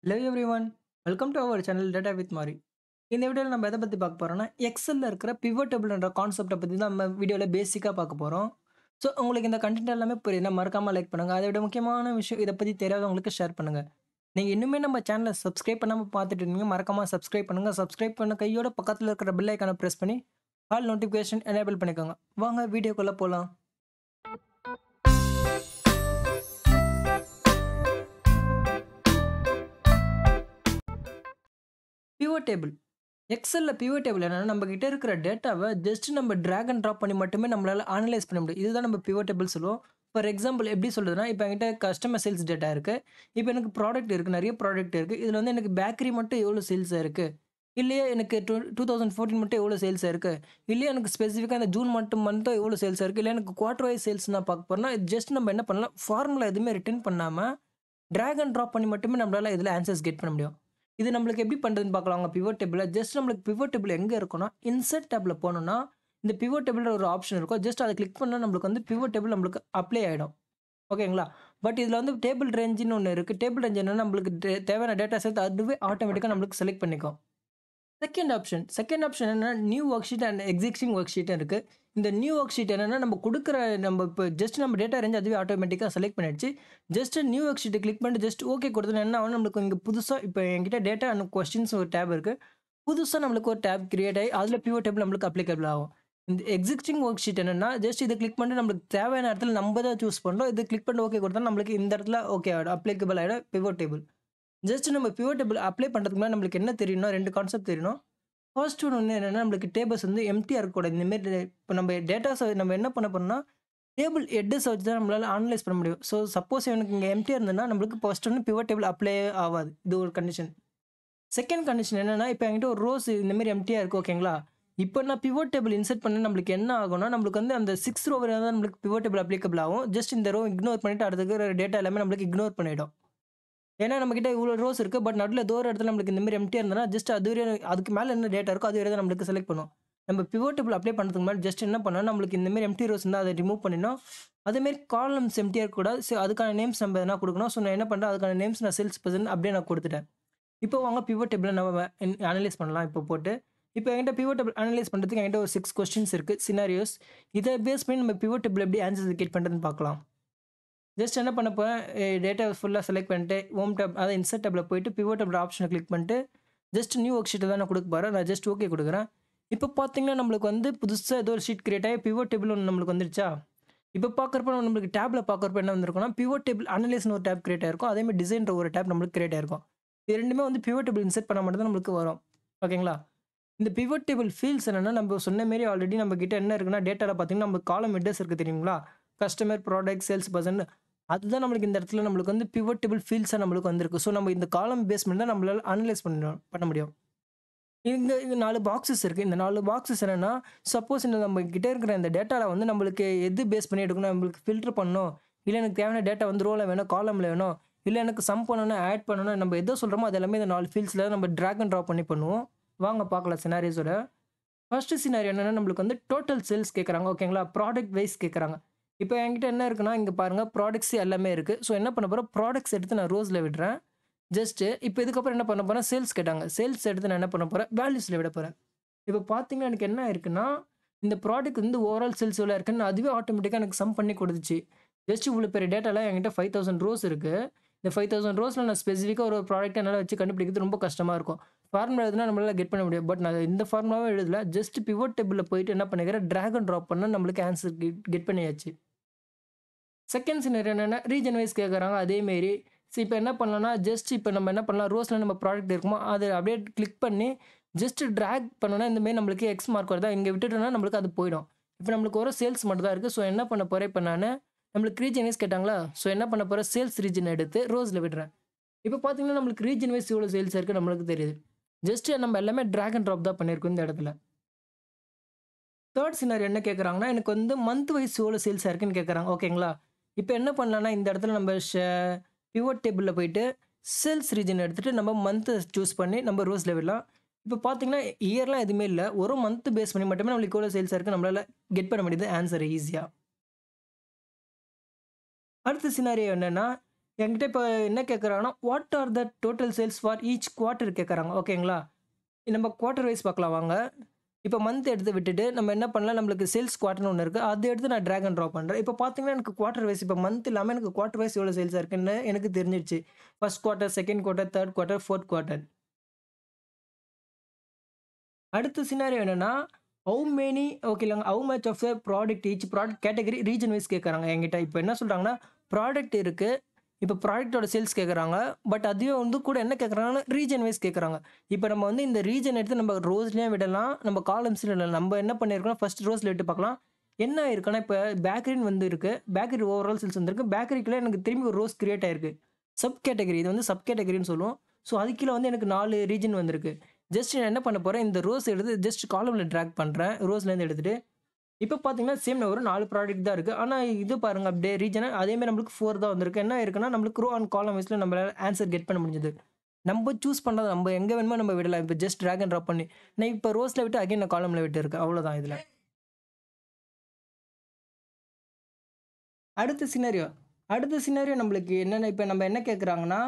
Hello everyone, welcome to our channel Data with Mari. இந்த வீடியோவில் நம்ம எதை பற்றி பார்க்க போகிறோம்னா எக்ஸலில் இருக்கிற பிவட் டேபிள்ன்ற கான்செப்டை பற்றி தான் நம்ம வீடியோவில் பேசிக்காக பார்க்க போகிறோம். ஸோ உங்களுக்கு இந்த கண்டென்ட் எல்லாமே புரியுதுன்னா மறக்காமல் லைக் பண்ணுங்கள். அதை விட முக்கியமான விஷயம் இதை பற்றி தெரியாதவங்களுக்கு ஷேர் பண்ணுங்கள். நீங்கள் இன்னுமே நம்ம சேனலை சப்ஸ்கிரைப் பண்ணாமல் பார்த்துட்டு இருந்தீங்க, மறக்காமல் சப்ஸ்கிரைப் பண்ணுங்கள். சப்ஸ்கிரைப் பண்ண கையோட பக்கத்தில் இருக்கிற பெல் ஐக்கானை ப்ரெஸ் பண்ணி ஆல் நோட்டிஃபிகேஷன் எனேபிள் பண்ணிக்கோங்க. வாங்க வீடியோக்குள்ளே போகலாம். பிவட் டேபிள் எக்ஸலில் பிவட் டேபிள் என்னன்னா நம்ம கிட்ட இருக்கிற டேட்டாவை ஜஸ்ட் நம்ம ட்ராக் அண்ட் ட்ராப் பண்ணி மட்டுமே நம்மளால அனலைஸ் பண்ண முடியும். இதுதான் நம்ம பிவட் டேபிள் சொல்லுவோம். ஃபார் எக்ஸாம்பிள் எப்படி சொல்றதுன்னா, இப்போ என்கிட்ட கஸ்டமர் சேல்ஸ் டேட்டா இருக்கு. இப்போ எனக்கு ப்ராடக்ட் இருக்கு, நிறைய ப்ராடக்ட் இருக்கு. இதில் வந்து எனக்கு பேக்கரி மட்டும் எவ்வளோ சேல்ஸ் இருக்கு, இல்லையா எனக்கு 2014 மட்டும் எவ்வளோ சேல்ஸ் இருக்கு, இல்லையா எனக்கு ஸ்பெசிஃபிக்காக இந்த ஜூன் மட்டும் எவ்வளோ சேல்ஸ் இருக்கு, இல்லை எனக்கு குவார்டர் வைஸ் சேல்ஸ் நான் பார்க்க போறேன்னா ஜஸ்ட் நம்ம என்ன பண்ணலாம், ஃபார்முலா எதுவுமே ரிட்டர்ன் பண்ணாமல் ட்ராக் அண்ட் ட்ராப் பண்ணி மட்டுமே நம்மளால இதில் ஆன்சர்ஸ் கெட் பண்ண முடியும். இது நம்மளுக்கு எப்படி பண்ணுறதுன்னு பார்க்கலாங்க. பிவட் டேபிளில் ஜஸ்ட் நம்மளுக்கு பிவட் டேபிள் எங்கே இருக்குன்னா, இன்சர்ட் டேபில் போனோம்னா இந்த பிவட் டேபிள்ன்ற ஒரு ஆப்ஷன் இருக்கும். ஜஸ்ட் அதை கிளிக் பண்ணால் நம்மளுக்கு வந்து பிவட் டேபிள் நம்மளுக்கு அப்ளை ஆகிடும். ஓகேங்களா? பட் இதில் வந்து டேபிள் ரேஞ்சுன்னு ஒன்று இருக்குது. டேபிள் ரேஞ்ச் என்னன்னா நம்மளுக்கு தேவையான டேட்டா சேர்த்து அதுவே ஆட்டோமேட்டிக்காக நம்மளுக்கு செலக்ட் பண்ணிக்கும். செகண்ட் ஆப்ஷன் என்னன்னா new work sheet and existing work sheet இருக்கு. இந்த நியூ ஒர்க் ஷீட் என்னன்னா நம்ம இப்போ ஜஸ்ட் நம்ம டேட்டா ரேஞ்ச் அதுவே ஆட்டோமேட்டிக்காக செலக்ட் பண்ணிடுச்சு. ஜஸ்ட் நியூ ஒர்க் ஷீட்டை கிளிக் பண்ணிட்டு ஜஸ்ட் ஓகே கொடுத்தோன்னா என்ன ஆகும், நம்மளுக்கு இங்கே புதுசாக இப்போ என்கிட்ட டேட்டா அண்ட் கொஸ்டின்ஸ் ஒரு டேப் இருக்கு. புதுசாக நம்மளுக்கு ஒரு டேப் கிரியேட் ஆகி அதில் பிவட் டேபிள் நம்மளுக்கு அப்ளிகபிள் ஆகும். இந்த எக்ஸிஸ்டிங் ஒர்க் ஷீட் என்னன்னா ஜஸ்ட் இதை கிளிக் பண்ணிட்டு நம்மளுக்கு தேவையான இடத்துல நம்ம தான் சூஸ் பண்ணுறோம். இது கிளிக் பண்ணிட்டு ஓகே கொடுத்தா நம்மளுக்கு இந்த இடத்துல ஓகே ஆகிடும், அப்ளிகபிள் ஆகிடும் பிவட் டேபிள். ஜஸ்ட் நம்ம பிவட் டேபிள் அப்ளை பண்ணுறதுக்கு முன்னாடி நம்மளுக்கு என்ன தெரியணும், ரெண்டு கான்செப்ட் தெரியணும். ஃபர்ஸ்ட் ஒன் வந்து என்னன்னா, நம்மளுக்கு டேபிள்ஸ் வந்து எம்ப்டியா இருக்கக்கூடாது. இந்த மாரி இப்போ நம்ம டேட்டாஸ நம்ம என்ன பண்ண போறோம்னா, டேபிள் ஹெட்டர்ஸ வச்சு தான் நம்மளால அனலைஸ் பண்ண முடியும். ஸோ சப்போஸ் எனக்கு இங்க எம்ப்டியா இருந்ததுன்னா, நம்மளுக்கு ஃபர்ஸ்ட் ஒன்னு பிவட் டேபிள் அப்ளையே ஆவாது. இது ஒரு கண்டிஷன். செகண்ட் கண்டிஷன் என்னன்னா, இப்போ என்கிட்ட ஒரு ரோஸ் இந்த மாரி எம்ப்டியா இருக்கு, ஓகேங்களா? இப்போ நான் பிவட் டேபிள் இன்சர்ட் பண்ணா நம்மளுக்கு என்ன ஆகும்னா, நம்மளுக்கு வந்து அந்த 6 ரோ வரை தான் நம்மளுக்கு பிவட் டேபிள் அப்ளிகபிள் ஆகும். ஜஸ்ட் இந்த ரோ இக்னோர் பண்ணிட்டு அடுத்து இருக்கிற டேட்டா எல்லாமே நம்மளுக்கு இக்னோர் பண்ணிடும். ஏன்னா நம்மகிட்ட இவ்வளோ ரோஸ் இருக்கு. பட் நடுவுல ஏதோ ஒரு இடத்துல நம்மளுக்கு இந்த மாரி எம்ப்டியா இருந்ததுன்னா, ஜஸ்ட் அதுவரையும் அதுக்கு மேல என்ன டேட்டா இருக்கோ அதுவரை தான் நம்மளுக்கு செலக்ட் பண்ணும். நம்ம பிவோட் டேபிள் அப்ளை பண்ணுறதுக்கு முன்னாடி ஜஸ்ட் என்ன பண்ணணும், நம்மளுக்கு இந்த மாரி எம்ப்டி ரோஸ் இருந்தா அத ரிமூவ் பண்ணிடணும். அதேமாரி காலம்ஸ் எம்ப்டியா இருக்கக்கூடாது. ஸோ அதுக்கான நேம்ஸ் நம்ம எதனா குடுக்கணும். ஸோ நான் என்ன பண்றேன், அதுக்கான நேம்ஸ் நான் சேல்ஸ் பெர்சன் அப்படியே நான் குடுத்துட்டேன். இப்போ வாங்க பிவோட் டேபிள நம்ம அனலைஸ் பண்ணலாம் இப்போ போட்டு. இப்போ என்கிட்ட பிவோட் டேபிள் அனலைஸ் பண்றதுக்கு என்கிட்ட ஒரு 6 கொஸ்டின்ஸ் இருக்கு. சினாரியோஸ். இத பேஸ் பண்ணி நம்ம பிவோட் டேபிள் எப்படி ஆன்சர்ஸ் கெட் பண்றதுன்னு பார்க்கலாம். ஜஸ்ட் என்ன பண்ண போறேன், டேட்டாவ ஃபுல்லா செலக்ட் பண்ணிட்டு, ஹோம் டேப் அதாவது இன்சர்ட் டேப்ல போயிட்டு பிவோட் டேபிள் ஆப்ஷன கிளிக் பண்ணிட்டு, ஜஸ்ட் நியூ ஒர்க் ஷீட்ட தான் நான் குடுக்க போறேன். நான் ஜஸ்ட் ஓகே குடுக்குறேன். இப்போ பார்த்தீங்கன்னா, நம்மளுக்கு வந்து புதுசா ஏதோ ஒரு ஷீட் கிரியேட் ஆகி பிவோட் டேபிள் ஒண்ணு நம்மளுக்கு வந்துருச்சா? இப்போ பார்க்குறப்போ நம்மளுக்கு டேப்ல பார்க்குறப்போ என்ன வந்திருக்கும்னா, பிவோட் டேபிள் அனலைஸ்ன்னு ஒரு டேப் கிரியேட் ஆயிருக்கும். அதேமாரி டிசைன்ற ஒரு டேப் நம்மளுக்கு கிரியேட் ஆயிருக்கும். இது 2மே வந்து பிவோட் டேபிள் இன்சர்ட் பண்ணா மட்டும் தான் நம்மளுக்கு வரும். ஓகேங்களா? இந்த பிவோட் டேபிள் ஃபீல்ட்ஸ் என்னன்னா, நம்ம சொன்ன மாரி ஆல்ரெடி நம்ம கிட்ட என்ன இருக்குன்னா, டேட்டால பார்த்தீங்கன்னா, நமக்கு காலம் ஹெட்டர்ஸ் இருக்கு தெரியுங்களா? கஸ்டமர், ப்ராடக்ட், சேல்ஸ் பெர்சன் அதுதான் நம்மளுக்கு இந்த இடத்துல நம்மளுக்கு வந்து பிவட் டேபிள் ஃபீல்ட்ஸா நம்மளுக்கு வந்திருக்கு. ஸோ நம்ம இந்த காலம் பேஸ் பண்ணி தான் நம்மளால அனலைஸ் பண்ண முடியும். இங்க 4 பாக்ஸஸ் இருக்கு. இந்த 4 பாக்ஸஸ் என்னன்னா, சப்போஸ் இந்த நம்ம கிட்ட இருக்கிற இந்த டேட்டால வந்து நம்மளுக்கு எது பேஸ் பண்ணி எடுக்கணும், நம்மளுக்கு ஃபில்டர் பண்ணணும். இல்ல எனக்கு தேவையான டேட்டா வந்து ரோல வேணும், காலம்ல வேணும். இல்ல எனக்கு சம் பண்ணணும், ஆட் பண்ணணும். நம்ம எத சொல்றோமோ அது எல்லாமே இந்த 4 ஃபீல்ட்ஸ்ல நம்ம டிராக் அண்ட் ட்ராப் பண்ணி பண்ணுவோம். வாங்க பார்க்கலாம் சினாரியோஸோட. ஃபர்ஸ்ட் சினாரியோ என்னன்னா, நம்மளுக்கு வந்து டோட்டல் சேல்ஸ் கேட்கறாங்க. ஓகேங்களா? ப்ராடக்ட் வைஸ் கேட்கறாங்க. இப்போ என்கிட்ட என்ன இருக்குன்னா, இங்க பாருங்க ப்ராடக்ட்ஸ் எல்லாமே இருக்கு. ஸோ என்ன பண்ண போறேன், ப்ராடக்ட்ஸ் எடுத்து நான் ரோஸ்ல விடுறேன். ஜஸ்ட் இப்போ இதுக்கப்புறம் என்ன பண்ண போறேன், சேல்ஸ் கேட்டாங்க. சேல்ஸ் எடுத்து நான் என்ன பண்ண போறேன், வேல்யூஸ்ல விட போறேன். இப்போ பார்த்தீங்கன்னா, எனக்கு என்ன இருக்குன்னா, இந்த ப்ராடக்ட் வந்து ஓவரால் சேல்ஸ் எவ்வளோ இருக்குன்னு அதுவே ஆட்டோமேட்டிக்கா எனக்கு சம் பண்ணி குடுத்துச்சு. ஜஸ்ட் இவ்வளோ பெரிய டேட்டால என்கிட்ட 5000 ரோஸ் இருக்கு. இந்த 5000 ரோஸ்ல நான் ஸ்பெசிஃபிக்கா ஒரு ப்ராடக்ட்ட என்னால வச்சு கண்டுபிடிக்கிறது ரொம்ப கஷ்டமா இருக்கும். ஃபார்முலா எழுதுனா நம்மளால கெட் பண்ண முடியும். பட் நான் இந்த ஃபார்முலாவும் எழுதல. ஜஸ்ட் பிவோட் டேபிள்ல போயிட்டு என்ன பண்ணிக்கிறேன், டிராக் அண்ட் ட்ராப் பண்ணா நம்மளுக்கு ஆன்சர் கெட் பண்ணியாச்சு. செகண்ட் சினரியோ என்னன்னா, ரீஜன் வைஸ் கேட்குறாங்க அதேமாரி. இப்போ என்ன பண்ணலாம்னா, ஜஸ்ட் இப்போ நம்ம என்ன பண்ணலாம், ரோஸ்ல நம்ம ப்ராடக்ட் இருக்குமோ, அத அப்படியே கிளிக் பண்ணி ஜஸ்ட் டிராக் பண்ணோம்னா, இந்த மாரி நம்மளுக்கு எக்ஸ் மார்க் வருதா, இங்க விட்டுட்டோம்னா நம்மளுக்கு அது போயிடும். இப்போ நம்மளுக்கு ஒரு சேல்ஸ் மட்டும் தான் இருக்கு. ஸோ என்ன பண்ண போறேன் இப்போ நானு, நம்மளுக்கு ரீஜன் வைஸ் கேட்டாங்களா, ஸோ என்ன பண்ண போறேன், சேல்ஸ் ரீஜன் எடுத்து ரோஸ்ல விடுறேன். இப்போ பார்த்தீங்கன்னா, நம்மளுக்கு ரீஜன் வைஸ் எவ்வளோ சேல்ஸ் இருக்கு நம்மளுக்கு தெரியுது. ஜஸ்ட் நம்ம எல்லாமே டிராக் அண்ட் ட்ராப் தான் பண்ணியிருக்கோம் இந்த இடத்துல. தேர்ட் சினாரியோ என்ன கேட்குறாங்கன்னா, எனக்கு வந்து மந்த் வைஸ் எவ்வளோ சேல்ஸ் ஆயிருக்குன்னு கேட்குறாங்க. ஓகேங்களா? இப்ப என்ன பண்ணலாம்னா, இந்த இடத்துல நம்ம பிவோட் டேபிள்ல போயிட்டு, சேல்ஸ் ரீஜன் எடுத்துட்டு நம்ம மந்த்த சூஸ் பண்ணி நம்ம ரோஸ்ல விடலாம். இப்ப பார்த்தீங்கன்னா, இயர்லாம் எதுவுமே இல்ல. ஒரு மந்த் பேஸ் பண்ணி மட்டுமே நம்மளுக்கு எவ்வளோ சேல்ஸ் ஆயிருக்கு நம்மளால கெட் பண்ண முடியுது ஆன்ஸர் ஈஸியா. அடுத்த சினாரியோ என்னன்னா, என்கிட்ட இப்போ என்ன கேட்குறாங்கன்னா, what are the total sales for each quarter கேட்குறாங்க. ஓகேங்களா? நம்ம குவார்ட்டர் வைஸ் பார்க்கலாம் வாங்க. இப்போ மந்த் எடுத்து விட்டுட்டு நம்ம என்ன பண்ணலாம், நம்மளுக்கு சேல்ஸ் குவார்ட்டர்னு ஒண்ணு இருக்கு. அத எடுத்து நான் டிராக் அண்ட் ட்ராப் பண்றேன். இப்போ பார்த்தீங்கன்னா, எனக்கு குவார்ட்டர் வைஸ் இப்போ மந்த் இல்லாம எனக்கு குவார்ட்டர் வைஸ் எவ்வளோ சேல்ஸா இருக்குன்னு எனக்கு தெரிஞ்சிருச்சு. First quarter, second quarter, third quarter, fourth quarter. அடுத்த சினாரியோ என்னன்னா, ஹவ் மெனி ஓகேலங்க. How much of the product each product category region wise கேட்குறாங்க என்கிட்ட. இப்போ என்ன சொல்றாங்கன்னா, ப்ராடக்ட் இருக்கு. இப்போ ப்ராடக்ட்டோட சேல்ஸ் கேட்குறாங்க. பட் அதுவே வந்து கூட என்ன கேட்குறாங்கன்னா, ரீஜன் வைஸ் கேட்குறாங்க. இப்போ நம்ம வந்து இந்த ரீஜன் எடுத்து நம்ம ரோஸ்லயும் விடலாம். நம்ம காலம்ஸ்லயும் விடலாம். நம்ம என்ன பண்ணியிருக்கோம்னா, ஃபர்ஸ்ட் ரோஸ்ல விட்டு பார்க்கலாம். என்ன இருக்குன்னா, இப்போ பேக்கரின்னு வந்து இருக்கு. பேக்கரி ஓவரால் சேல்ஸ் வந்திருக்கு. பேக்கரிக்குள்ள எனக்கு திரும்பி ஒரு ரோஸ் கிரியேட் ஆயிருக்கு. சப் கேட்டகரி இது வந்து சப் கேட்டகரின்னு சொல்லுவோம். ஸோ அதுக்கு கீழ வந்து எனக்கு 4 ரீஜன் வந்திருக்கு. ஜஸ்ட் நான் என்ன பண்ண போறேன், இந்த ரோஸ் எடுத்து ஜஸ்ட் காலம்ல டிராக் பண்றேன். ரோஸ்லேருந்து எடுத்துட்டு. இப்ப பார்த்தீங்கன்னா, சேம் ஒரு 4 ப்ராடக்ட் தான் இருக்கு. ஆனா இது பாருங்க அப்படியே ரீஜனா அதே மாரி நம்மளுக்கு 4 தான் வந்திருக்கு. என்ன இருக்குன்னா, நம்மளுக்கு ரோ அண்ட் காலம் வைஸ்ல நம்மளால ஆன்ஸர் கெட் பண்ண முடிஞ்சது. நம்ப சூஸ் பண்ணது நம்ம எங்க வேணுமோ நம்ம விடலாம். இப்ப ஜஸ்ட் டிராக் அண்ட் ட்ராப் பண்ணி. நான் இப்ப ரோஸ்ல விட்டு அகைன் நான் காலம்ல விட்டுருக்கேன். அவ்வளோதான் இதுல. அடுத்த சினாரியோ அடுத்த சினாரியோ நம்மளுக்கு என்னன்னா, இப்ப நம்ம என்ன கேட்குறாங்கன்னா,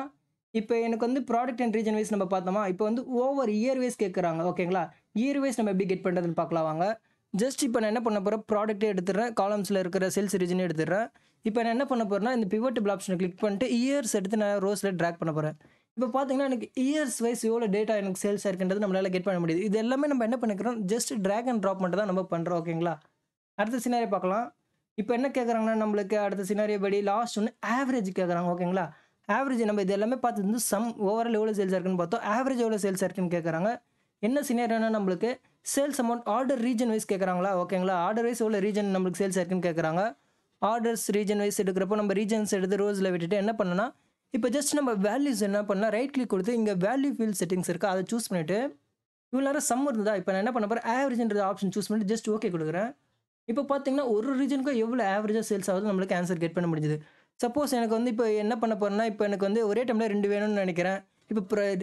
இப்ப எனக்கு வந்து ப்ராடக்ட் அண்ட் ரீஜன் வைஸ் நம்ம பார்த்தோமா, இப்ப வந்து ஓவர் இயர் வைஸ் கேட்குறாங்க. ஓகேங்களா? இயர் வைஸ் நம்ம எப்படி கெட் பண்றதுன்னு பார்க்கலாம் வாங்க. ஜஸ்ட் இப்ப நான் என்ன பண்ண போறேன், ப்ராடக்ட்டே எடுத்துடுறேன். காலம்ஸ்ல இருக்கிற சேல்ஸ் ரீஜனே எடுத்துடுறேன். இப்ப நான் என்ன பண்ண போறேன்னா, இந்த பிவோட் டேபிள் ஆப்ஷன கிளிக் பண்ணிட்டு இயர்ஸ் எடுத்து நான் ரோஸ்ல டிராக் பண்ண போறேன். இப்ப பார்த்தீங்கன்னா, எனக்கு இயர்ஸ் வைஸ் எவ்வளோ டேட்டா எனக்கு சேல்ஸ் ஆயிருக்குன்றது நம்மளால கெட் பண்ண முடியுது. இது எல்லாமே நம்ம என்ன பண்ணிக்கிறோம், ஜஸ்ட் டிராக் அண்ட் ட்ராப் மட்டும் தான் நம்ம பண்றோம். ஓகேங்களா? அடுத்த சினாரியோ பார்க்கலாம். இப்ப என்ன கேட்குறாங்கன்னா, நம்மளுக்கு அடுத்த சினாரியோ படி லாஸ்ட் ஒண்ணு ஆவரேஜ் கேட்குறாங்க. ஓகேங்களா? ஆவரேஜ் நம்ம இது எல்லாமே பார்த்தது வந்து சம் ஓவரால் எவ்வளோ சேல்ஸ் இருக்குன்னு பார்த்தோம். ஆவரேஜ் எவ்வளோ சேல்ஸ் இருக்குன்னு கேட்குறாங்க. என்ன சினாரியோனா நம்மளுக்கு sales amount order region wise கேட்குறாங்களா? ஓகேங்களா? ஆர்டர் வைஸ் எவ்வளோ ரீஜன் நம்மளுக்கு சேல்ஸ் இருக்குன்னு கேட்குறாங்க. ஆர்டர்ஸ் ரீஜன் வைஸ் எடுக்கிறப்போ நம்ம ரீஜன்ஸ் எடுத்து ரோஸ்ல விட்டுட்டு என்ன பண்ணணும்னா, இப்போ ஜஸ்ட் நம்ம வேல்யூஸ் என்ன பண்ணலாம், ரைட் கிளிக் கொடுத்து இங்க வேல்யூ ஃபீல்ட் செட்டிங்ஸ் இருக்கு. அத சூஸ் பண்ணிட்டு இவ்வளோ நேரம் சம் இருந்ததா, இப்போ நான் என்ன பண்ண போறேன், ஆவரேஜ்ன்ற ஆப்ஷன் சூஸ் பண்ணிட்டு ஜஸ்ட் ஓகே குடுக்குறேன். இப்போ பார்த்தீங்கன்னா, ஒரு ரீஜனுக்கும் எவ்வளோ ஆவரேஜா சேல்ஸ் ஆகுது நம்மளுக்கு ஆன்ஸர் கெட் பண்ண முடிஞ்சுது. சப்போஸ் எனக்கு வந்து இப்போ என்ன பண்ண போறேன்னா, இப்போ எனக்கு வந்து ஒரே டைம்ல 2 வேணும்னு நெனைக்கிறேன். இப்போ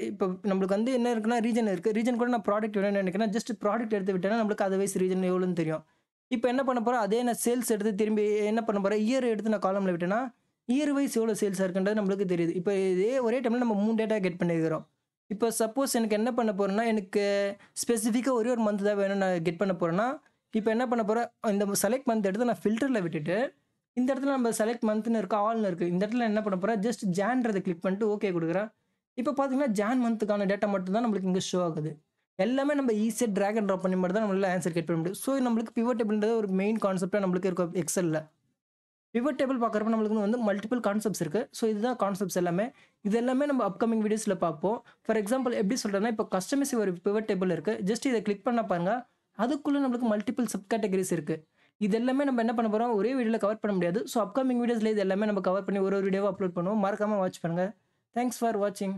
இப்போ நம்மளுக்கு வந்து என்ன இருக்குன்னா, ரீஜன் இருக்கு. ரீஜன் கூட நான் ப்ராடக்ட் வேணும்னு நெனைக்கிறேன். ஜஸ்ட் ப்ராடக்ட் எடுத்து விட்டேன்னா, நம்மளுக்கு அது வைஸ் ரீஜன் எவ்வளோன்னு தெரியும். இப்போ என்ன பண்ண போறேன், அதே நான் சேல்ஸ் எடுத்து திரும்பி என்ன பண்ண போறேன், இயர் எடுத்து நான் காலம்ல விட்டேன்னா, இயர் வைஸ் எவ்வளோ சேல்ஸா இருக்குன்றது நம்மளுக்கு தெரியுது. இப்போ இதே ஒரே டைம்ல நம்ம 3 டேட்டா கெட் பண்ணியிருக்கிறோம். இப்போ சப்போஸ் எனக்கு என்ன பண்ண போறேன்னா, எனக்கு ஸ்பெசிஃபிக்கா ஒரே ஒரு மந்த் தான் வேணும்னு நான் கெட் பண்ண போறேன்னா, இப்ப என்ன பண்ண போறேன், இந்த செலக்ட் மந்த் எடுத்து நான் ஃபில்டர்ல விட்டுட்டு, இந்த இடத்துல நம்ம செலக்ட் மந்த்ன்னு இருக்கு, ஆல்ன்னு இருக்கு. இந்த இடத்துல என்ன பண்ண போறேன், ஜஸ்ட் ஜான்றத கிளிக் பண்ணிட்டு ஓகே குடுக்குறேன். இப்ப பார்த்தீங்கன்னா, ஜான் மந்த்துக்கான டேட்டா மட்டும் தான் நம்மளுக்கு இங்க ஷோ ஆகுது. எல்லாமே நம்ம ஈஸியா டிராக் அண்ட் ட்ராப் பண்ணி மட்டும் தான் நம்மளால ஆன்ஸர் கெட் பண்ண முடியும். ஸோ நம்மளுக்கு பிவோட் டேபிள்ன்றது ஒரு மெயின் கான்செப்ட்டா நம்மளுக்கு இருக்கும் எக்ஸெல்ல. பிவோட் டேபிள் பார்க்குறப்ப நம்மளுக்கு வந்து மல்டிபிள் கான்செப்ட்ஸ் இருக்கு. ஸோ இதுதான் கான்செப்ட்ஸ் எல்லாமே. இது எல்லாமே நம்ம அப்கமிங் வீடியோஸ்ல பார்ப்போம். ஃபார் எக்ஸாம்பிள் எப்படி சொல்றேன்னா, இப்போ கஸ்டமைஸ் ஒரு பிவோட் டேபிள் இருக்கு. ஜஸ்ட் இத கிளிக் பண்ணா பாருங்க, அதுக்குள்ள நம்மளுக்கு மல்டிபிள் சப் கேட்டகரிஸ் இருக்கு. இது எல்லாமே நம்ம என்ன பண்ண போறோம், ஒரே வீடியோல கவர் பண்ண முடியாது. ஸோ அப்கமிங் வீடியோஸ்ல இது எல்லாமே நம்ம கவர் பண்ணி ஒரு ஒரு வீடியோவா அப்லோட் பண்ணுவோம். மறக்காம வாட்ச் பண்ணுங்க. தேங்க்ஸ் ஃபார் வாட்சிங்.